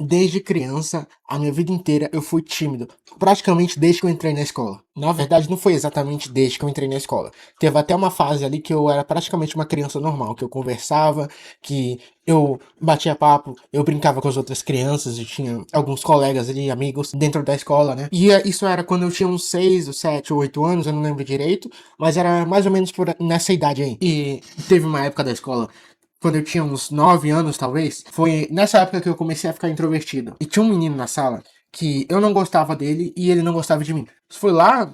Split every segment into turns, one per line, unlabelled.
Desde criança, a minha vida inteira, eu fui tímido. Praticamente desde que eu entrei na escola. Na verdade, não foi exatamente desde que eu entrei na escola. Teve até uma fase ali que eu era praticamente uma criança normal, que eu conversava, que eu batia papo, eu brincava com as outras crianças, eu tinha alguns colegas ali, amigos, dentro da escola, né? E isso era quando eu tinha uns 6, 7 ou 8 anos, eu não lembro direito, mas era mais ou menos nessa idade aí. E teve uma época da escola quando eu tinha uns 9 anos, talvez, foi nessa época que eu comecei a ficar introvertido. E tinha um menino na sala que eu não gostava dele e ele não gostava de mim. Isso foi lá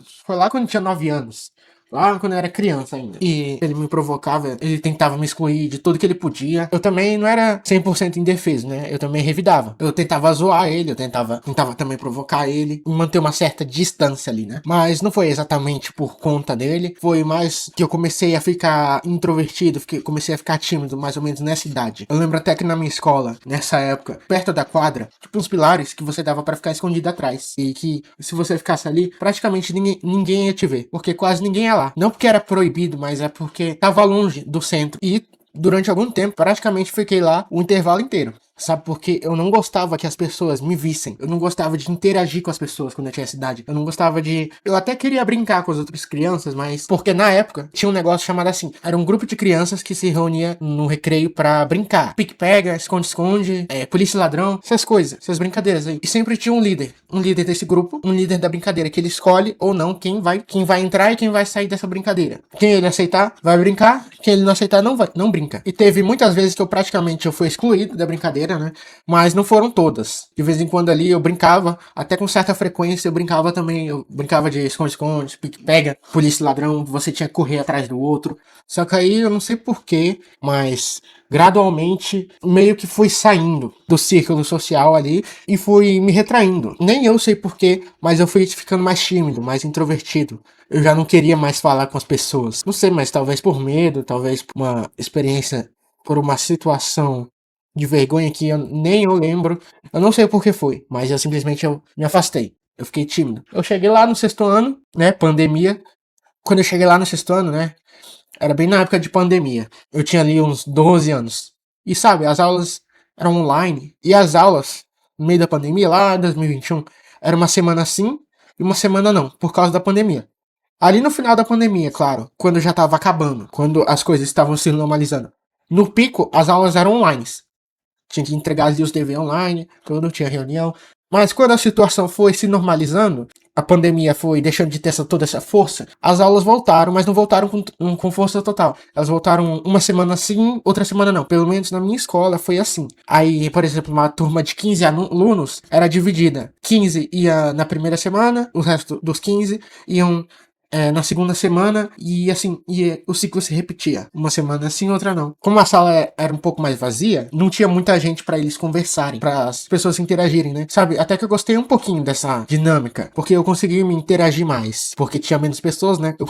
quando eu tinha 9 anos. Lá quando eu era criança ainda. E ele me provocava, ele tentava me excluir de tudo que ele podia. Eu também não era 100% indefeso, né? Eu também revidava. Eu tentava zoar ele, eu tentava também provocar ele, e manter uma certa distância ali, né? Mas não foi exatamente por conta dele, foi mais que eu comecei a ficar introvertido, comecei a ficar tímido, mais ou menos nessa idade. Eu lembro até que na minha escola, nessa época, perto da quadra, tipo uns pilares que você dava pra ficar escondido atrás. E que se você ficasse ali, praticamente ninguém ia te ver, porque quase ninguém ia lá. Não porque era proibido, mas é porque tava longe do centro. E durante algum tempo, praticamente fiquei lá o intervalo inteiro. Sabe, porque eu não gostava que as pessoas me vissem. Eu não gostava de interagir com as pessoas quando eu tinha essa idade. Eu não gostava de... Eu até queria brincar com as outras crianças, mas... Porque na época tinha um negócio chamado assim. Era um grupo de crianças que se reunia no recreio pra brincar. Pique-pega, esconde-esconde, polícia e ladrão. Essas coisas, essas brincadeiras aí. E sempre tinha um líder. Um líder desse grupo. Um líder da brincadeira. Que ele escolhe ou não quem vai entrar e quem vai sair dessa brincadeira. Quem ele aceitar, vai brincar. Quem ele não aceitar, não brinca. E teve muitas vezes que eu fui excluído da brincadeira, né? Mas não foram todas. De vez em quando ali eu brincava, até com certa frequência eu brincava também. Eu brincava de esconde-esconde, pique-pega, polícia e ladrão, você tinha que correr atrás do outro. Só que aí eu não sei porquê, mas gradualmente meio que fui saindo do círculo social ali e fui me retraindo. Nem eu sei porquê, mas eu fui ficando mais tímido, mais introvertido. Eu já não queria mais falar com as pessoas. Não sei, mas talvez por medo, talvez por uma experiência, por uma situação de vergonha que nem eu lembro. Eu não sei por que foi, mas eu me afastei. Eu fiquei tímido. Eu cheguei lá no sexto ano, né? Pandemia. Quando eu cheguei lá no sexto ano, né? Era bem na época de pandemia. Eu tinha ali uns 12 anos. E sabe, as aulas eram online. E as aulas, no meio da pandemia, lá em 2021, era uma semana sim e uma semana não, por causa da pandemia. Ali no final da pandemia, claro, quando já tava acabando, quando as coisas estavam se normalizando. No pico, as aulas eram online. Tinha que entregar ali os deveres online, tudo, tinha reunião. Mas quando a situação foi se normalizando, a pandemia foi deixando de ter toda essa força, as aulas voltaram, mas não voltaram com força total. Elas voltaram uma semana sim, outra semana não. Pelo menos na minha escola foi assim. Aí, por exemplo, uma turma de 15 alunos era dividida. 15 ia na primeira semana, o resto dos 15 iam na segunda semana e assim, o ciclo se repetia. Uma semana sim, outra não. Como a sala era um pouco mais vazia, não tinha muita gente pra eles conversarem, para as pessoas interagirem, né? Sabe, até que eu gostei um pouquinho dessa dinâmica, porque eu conseguia me interagir mais, porque tinha menos pessoas, né? Eu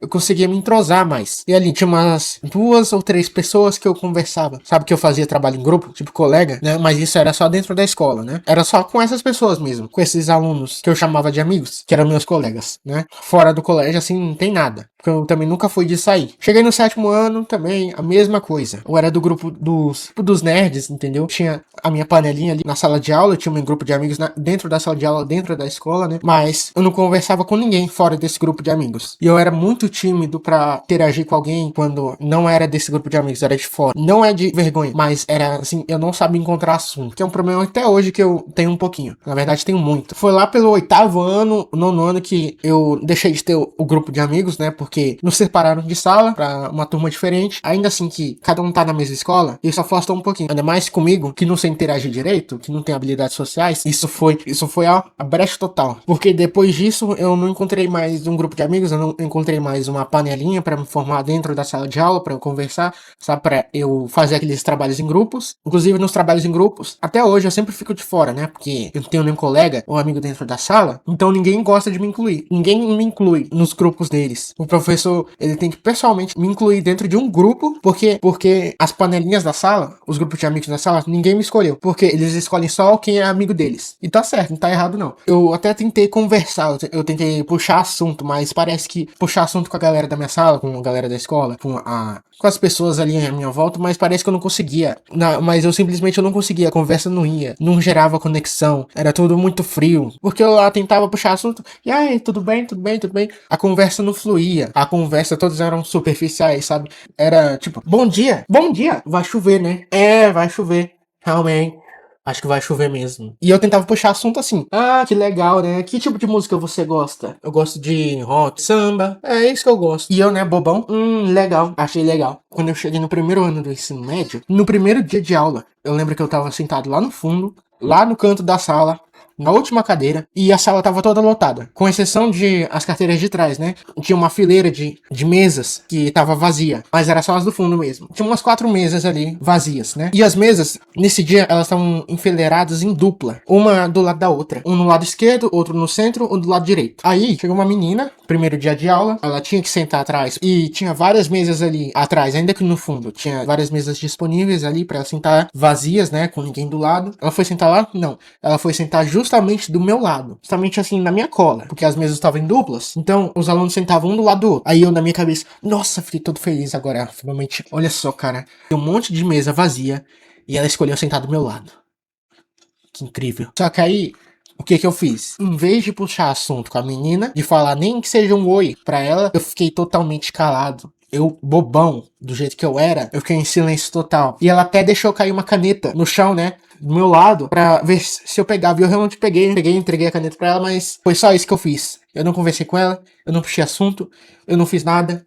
conseguia me entrosar mais. E ali tinha umas 2 ou 3 pessoas que eu conversava. Sabe que eu fazia trabalho em grupo, tipo colega, né? Mas isso era só dentro da escola, né? Era só com essas pessoas mesmo, com esses alunos que eu chamava de amigos, que eram meus colegas, né? Fora do colégio assim, não tem nada. Porque eu também nunca fui de sair. Cheguei no sétimo ano, também a mesma coisa. Eu era do grupo dos nerds, entendeu? Tinha a minha panelinha ali na sala de aula, eu tinha um grupo de amigos dentro da sala de aula, dentro da escola, né? Mas eu não conversava com ninguém fora desse grupo de amigos. E eu era muito tímido pra interagir com alguém quando não era desse grupo de amigos, era de fora. Não é de vergonha, mas era assim, eu não sabia encontrar assunto. Que é um problema até hoje que eu tenho um pouquinho. Na verdade, tenho muito. Foi lá pelo 8º ano, 9º ano que eu deixei de ter o grupo de amigos, né? Porque nos separaram de sala pra uma turma diferente. Ainda assim que cada um tá na mesma escola, isso afastou um pouquinho. Ainda mais comigo, que não sei interagir direito, que não tem habilidades sociais. Isso foi a brecha total. Porque depois disso, eu não encontrei mais um grupo de amigos, eu não encontrei mais uma panelinha pra me formar dentro da sala de aula, pra eu conversar, sabe? Pra eu fazer aqueles trabalhos em grupos. Inclusive, nos trabalhos em grupos, até hoje eu sempre fico de fora, né? Porque eu não tenho nenhum colega ou amigo dentro da sala, então ninguém gosta de me incluir. Ninguém me inclui nos grupos deles. O professor, ele tem que pessoalmente me incluir dentro de um grupo, porque as panelinhas da sala, os grupos de amigos da sala, ninguém me escolheu, porque eles escolhem só quem é amigo deles. E tá certo, não tá errado não. Eu até tentei conversar, eu tentei puxar assunto, mas parece que puxar assunto com a galera da minha sala, com a galera da escola, com as pessoas ali à minha volta, mas parece que eu não conseguia. Mas eu simplesmente não conseguia, a conversa não ia, não gerava conexão, era tudo muito frio, porque eu lá tentava puxar assunto, e aí, tudo bem, tudo bem, tudo bem. A conversa não fluía, a conversa todas eram superficiais, sabe? Era tipo, bom dia, vai chover, né? É, vai chover, realmente. Acho que vai chover mesmo. E eu tentava puxar assunto assim. Ah, que legal, né? Que tipo de música você gosta? Eu gosto de rock, samba. É isso que eu gosto. E eu, né, bobão? Legal. Achei legal. Quando eu cheguei no primeiro ano do ensino médio, no primeiro dia de aula, eu lembro que eu tava sentado lá no fundo, lá no canto da sala, na última cadeira, e a sala tava toda lotada, com exceção de as carteiras de trás, né? Tinha uma fileira de mesas que tava vazia, mas era só as do fundo mesmo. Tinha umas 4 mesas ali vazias, né? E as mesas, nesse dia, elas estavam enfileiradas em dupla, uma do lado da outra. Um no lado esquerdo, outro no centro, um do lado direito. Aí, chegou uma menina, primeiro dia de aula, ela tinha que sentar atrás, e tinha várias mesas ali atrás, ainda que no fundo, tinha várias mesas disponíveis ali pra ela sentar vazias, né? Com ninguém do lado. Ela foi sentar lá? Não. Ela foi sentar justamente do meu lado. Justamente assim, na minha cola. Porque as mesas estavam em duplas. Então, os alunos sentavam um do lado do outro. Aí eu, na minha cabeça, nossa, fiquei todo feliz agora. Finalmente, olha só, cara. Tem um monte de mesa vazia. E ela escolheu sentar do meu lado. Que incrível. Só que aí, o que eu fiz? Em vez de puxar assunto com a menina, de falar nem que seja um oi pra ela, eu fiquei totalmente calado. Eu, bobão, do jeito que eu era, eu fiquei em silêncio total. E ela até deixou cair uma caneta no chão, né? Do meu lado, pra ver se eu pegava. E eu realmente peguei, entreguei a caneta pra ela, mas foi só isso que eu fiz. Eu não conversei com ela, eu não puxei assunto, eu não fiz nada.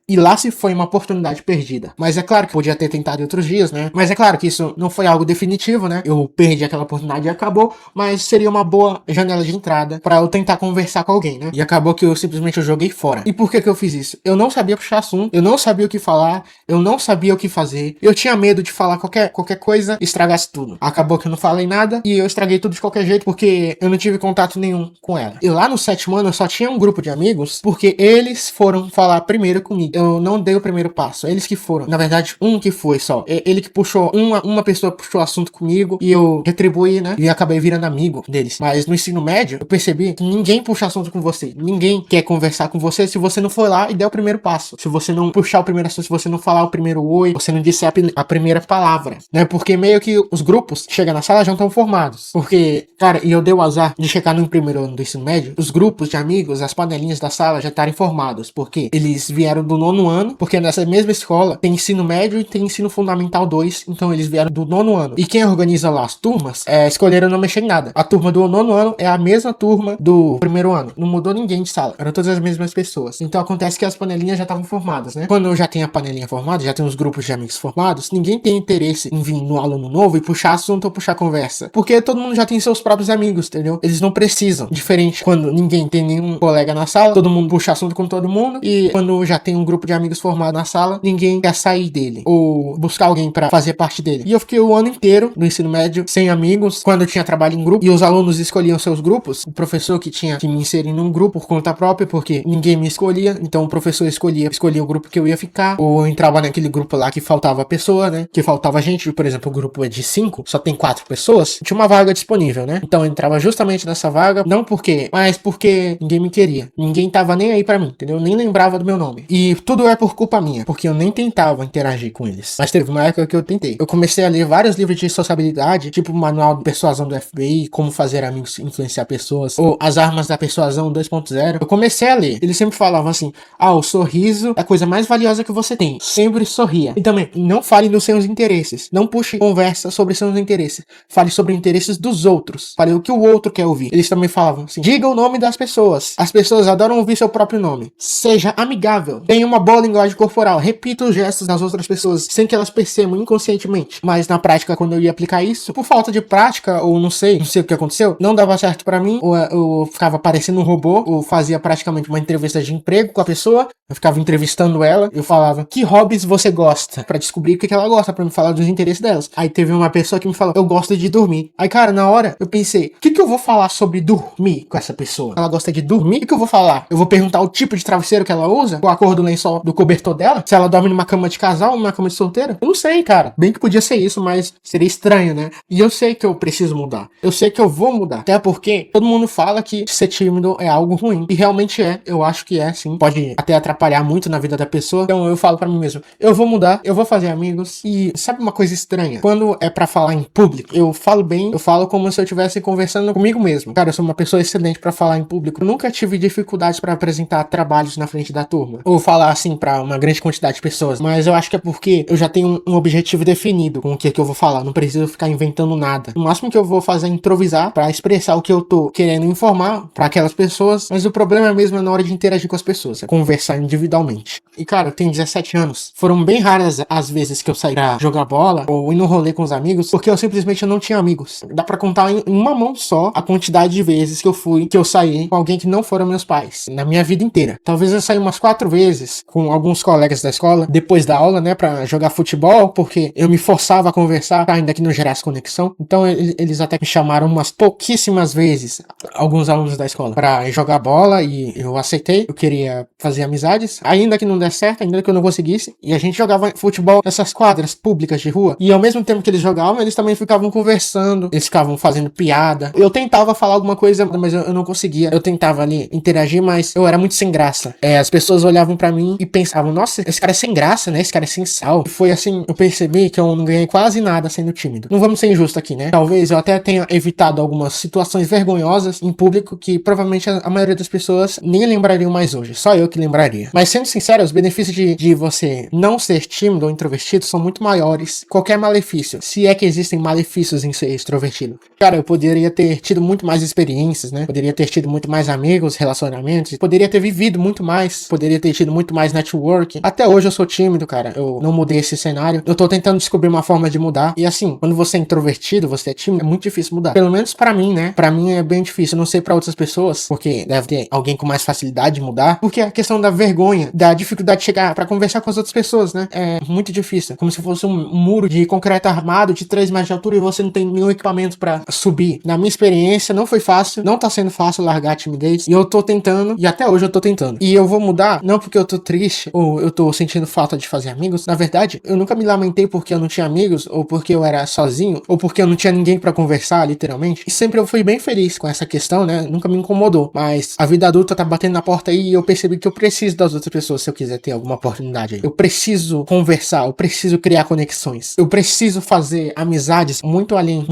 E lá se foi uma oportunidade perdida. Mas é claro que podia ter tentado em outros dias, né? Mas é claro que isso não foi algo definitivo, né? Eu perdi aquela oportunidade e acabou. Mas seria uma boa janela de entrada pra eu tentar conversar com alguém, né? E acabou que eu simplesmente joguei fora. E por que eu fiz isso? Eu não sabia puxar assunto, eu não sabia o que falar, eu não sabia o que fazer. Eu tinha medo de falar qualquer coisa e estragasse tudo. Acabou que eu não falei nada e eu estraguei tudo de qualquer jeito porque eu não tive contato nenhum com ela. E lá no 7º ano eu só tinha um grupo de amigos porque eles foram falar primeiro comigo. Eu não dei o primeiro passo, eles que foram. Na verdade, um que foi só. Ele que puxou, uma pessoa puxou assunto comigo e eu retribuí, né? E acabei virando amigo deles. Mas no ensino médio, eu percebi que ninguém puxa assunto com você. Ninguém quer conversar com você se você não for lá e der o primeiro passo. Se você não puxar o primeiro assunto, se você não falar o primeiro oi, você não disser a primeira palavra, né? Porque meio que os grupos chegam na sala já estão formados. Porque, cara, e eu dei o azar de chegar no primeiro ano do ensino médio, os grupos de amigos, as panelinhas da sala já estarem formados. Porque eles vieram do 9º ano, porque nessa mesma escola tem ensino médio e tem ensino fundamental 2, então eles vieram do 9º ano. E quem organiza lá as turmas, escolheram não mexer em nada. A turma do 9º ano é a mesma turma do primeiro ano. Não mudou ninguém de sala, eram todas as mesmas pessoas. Então acontece que as panelinhas já estavam formadas, né? Quando eu já tenho a panelinha formada, já tem os grupos de amigos formados, ninguém tem interesse em vir no aluno novo e puxar assunto ou puxar conversa. Porque todo mundo já tem seus próprios amigos, entendeu? Eles não precisam. Diferente quando ninguém tem nenhum colega na sala, todo mundo puxa assunto com todo mundo, e quando já tem um grupo de amigos formado na sala, ninguém quer sair dele ou buscar alguém pra fazer parte dele. E eu fiquei o ano inteiro no ensino médio sem amigos, quando eu tinha trabalho em grupo e os alunos escolhiam seus grupos. O professor que tinha que me inserir num grupo por conta própria, porque ninguém me escolhia, então o professor escolhia o grupo que eu ia ficar, ou eu entrava naquele grupo lá que faltava pessoa, né? Que faltava gente, por exemplo, o grupo é de 5, só tem 4 pessoas, tinha uma vaga disponível, né? Então eu entrava justamente nessa vaga, não porque, mas porque ninguém me queria. Ninguém tava nem aí pra mim, entendeu? Nem lembrava do meu nome. E tudo é por culpa minha, porque eu nem tentava interagir com eles. Mas teve uma época que eu tentei. Eu comecei a ler vários livros de sociabilidade, tipo o Manual de Persuasão do FBI, Como Fazer Amigos Influenciar Pessoas, ou As Armas da Persuasão 2.0. Eu comecei a ler. Eles sempre falavam assim, o sorriso é a coisa mais valiosa que você tem. Sempre sorria. E também, não fale dos seus interesses. Não puxe conversa sobre seus interesses. Fale sobre interesses dos outros. Fale o que o outro quer ouvir. Eles também falavam assim, diga o nome das pessoas. As pessoas adoram ouvir seu próprio nome. Seja amigável. Tenha uma uma boa linguagem corporal, repito os gestos das outras pessoas sem que elas percebam inconscientemente. Mas na prática, quando eu ia aplicar isso, por falta de prática, ou não sei o que aconteceu, não dava certo pra mim, ou eu ficava parecendo um robô, ou fazia praticamente uma entrevista de emprego com a pessoa, eu ficava entrevistando ela, eu falava, que hobbies você gosta? Pra descobrir o que ela gosta, pra me falar dos interesses delas. Aí teve uma pessoa que me falou, eu gosto de dormir. Aí, cara, na hora, eu pensei, o que eu vou falar sobre dormir com essa pessoa? Ela gosta de dormir? O que eu vou falar? Eu vou perguntar o tipo de travesseiro que ela usa? A cor do lençol, do cobertor dela? Se ela dorme numa cama de casal ou numa cama de solteira? Eu não sei, cara. Bem que podia ser isso, mas seria estranho, né? E eu sei que eu preciso mudar. Eu sei que eu vou mudar. Até porque todo mundo fala que ser tímido é algo ruim. E realmente é. Eu acho que é, sim. Pode até atrapalhar muito na vida da pessoa. Então eu falo pra mim mesmo, eu vou mudar, eu vou fazer amigos. E sabe uma coisa estranha? Quando é pra falar em público, eu falo bem, eu falo como se eu estivesse conversando comigo mesmo. Cara, eu sou uma pessoa excelente pra falar em público. Eu nunca tive dificuldades pra apresentar trabalhos na frente da turma. Ou falar assim pra uma grande quantidade de pessoas. Mas eu acho que é porque eu já tenho um objetivo definido com o que eu vou falar. Não preciso ficar inventando nada. O máximo que eu vou fazer é improvisar pra expressar o que eu tô querendo informar pra aquelas pessoas. Mas o problema mesmo é na hora de interagir com as pessoas. É conversar individualmente. E cara, eu tenho 17 anos. Foram bem raras as vezes que eu saí pra jogar bola ou ir no rolê com os amigos, porque eu simplesmente não tinha amigos. Dá pra contar em uma mão só a quantidade de vezes que eu saí com alguém que não foram meus pais, na minha vida inteira. Talvez eu saí umas 4 vezes com alguns colegas da escola, depois da aula, né, pra jogar futebol, porque eu me forçava a conversar, ainda que não gerasse conexão. Então eles até me chamaram umas pouquíssimas vezes, alguns alunos da escola, pra jogar bola, e eu aceitei. Eu queria fazer amizades, ainda que não desse certo, ainda que eu não conseguisse, e a gente jogava futebol nessas quadras públicas de rua, e ao mesmo tempo que eles jogavam, eles também ficavam conversando, eles ficavam fazendo piada. Eu tentava falar alguma coisa, mas eu não conseguia. Eu tentava ali interagir, mas eu era muito sem graça. As pessoas olhavam pra mim e pensavam, nossa, esse cara é sem graça, né? Esse cara é sem sal. E foi assim, eu percebi que eu não ganhei quase nada sendo tímido. Não vamos ser injustos aqui, né? Talvez eu até tenha evitado algumas situações vergonhosas em público que provavelmente a maioria das pessoas nem lembrariam mais hoje. Só eu que lembraria. Mas sendo sincero, os benefícios de você não ser tímido ou introvertido são muito maiores. Qualquer malefício, se é que existem malefícios em ser extrovertido. Cara, eu poderia ter tido muito mais experiências, né? Poderia ter tido muito mais amigos, relacionamentos. Poderia ter vivido muito mais. Poderia ter tido muito mais networking. Até hoje eu sou tímido, cara. Eu não mudei esse cenário. Eu tô tentando descobrir uma forma de mudar. E assim, quando você é introvertido, você é tímido, é muito difícil mudar. Pelo menos pra mim, né? Pra mim é bem difícil. Eu não sei pra outras pessoas, porque deve ter alguém com mais facilidade de mudar. Porque a questão da vergonha, da dificuldade de chegar pra conversar com as outras pessoas, né? É muito difícil. Como se fosse um muro de concreto armado de 3 metros de altura e você não tem nenhum equipamento pra subir. Na minha experiência, não foi fácil. Não tá sendo fácil largar a timidez. E eu tô tentando. E até hoje eu tô tentando. E eu vou mudar, não porque eu tô triste ou eu tô sentindo falta de fazer amigos. Na verdade, eu nunca me lamentei porque eu não tinha amigos, ou porque eu era sozinho, ou porque eu não tinha ninguém pra conversar, literalmente. E sempre eu fui bem feliz com essa questão, né? Nunca me incomodou. Mas a vida adulta tá batendo na porta aí e eu percebi que eu preciso das outras pessoas se eu quiser ter alguma oportunidade aí. Eu preciso conversar, eu preciso criar conexões. Eu preciso fazer amizades muito além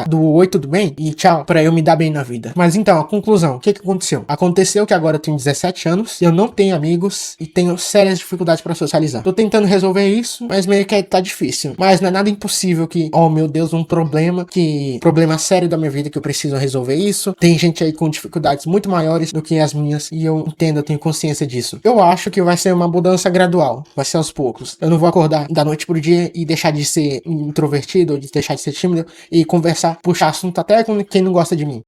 do oi, tudo bem? E tchau, pra eu me dar bem na vida. Mas então, a conclusão, o que aconteceu? Aconteceu que agora eu tenho 17 anos, eu não tenho amigos e tenho sérias dificuldades pra socializar. Tô tentando resolver isso, mas meio que tá difícil. Mas não é nada impossível que, oh meu Deus, um problema sério da minha vida que eu preciso resolver isso. Tem gente aí com dificuldades muito maiores do que as minhas e eu entendo, eu tenho consciência disso. Eu acho que vai ser uma mudança gradual, vai ser aos poucos. Eu não vou acordar da noite pro dia e deixar de ser introvertido ou de deixar de ser tímido e conversar, puxar assunto até com quem não gosta de mim.